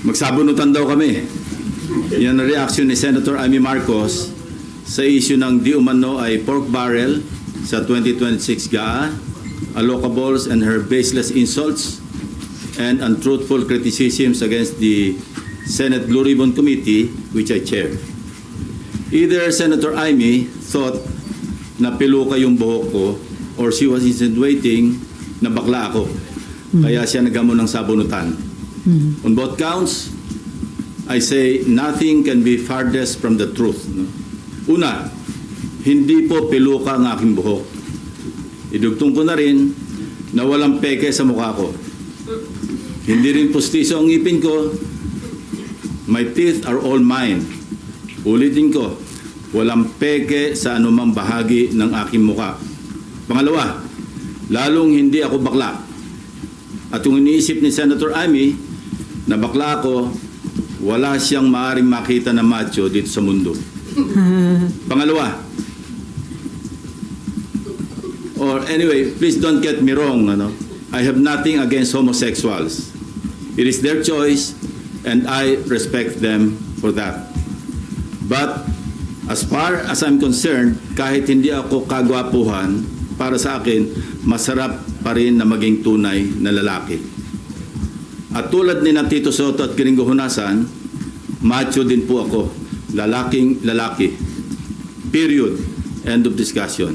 Magsabunutan daw kami. Yan ang reaction ni Senator Amy Marcos sa issue ng di umano ay pork barrel sa 2026 GAA, allocables and her baseless insults and untruthful criticisms against the Senate Blue Ribbon Committee, which I chair. Either Senator Amy thought na piluka yung buhok ko or she was insinuating na bakla ako. Kaya siya naghamon ng sabunutan. On both counts, I say nothing can be farthest from the truth. No? Una, hindi po piluka ang aking buhok. Idugtong ko na rin na walang peke sa mukha ko. Hindi rin pustiso ang ngipin ko. My teeth are all mine. Ulitin ko, walang peke sa anumang bahagi ng aking mukha. Pangalawa, lalong hindi ako bakla. At kung iniisip ni Senator Amy na bakla ako, wala siyang maaaring makita na macho dito sa mundo. Pangalawa, or anyway, please don't get me wrong, I have nothing against homosexuals. It is their choice and I respect them for that. But as far as I'm concerned, kahit hindi ako kagwapuhan, para sa akin, masarap pa rin na maging tunay na lalaki. At tulad ni na Tito Soto at Kiringo Hunasan, macho din po ako. Lalaking lalaki. Period. End of discussion.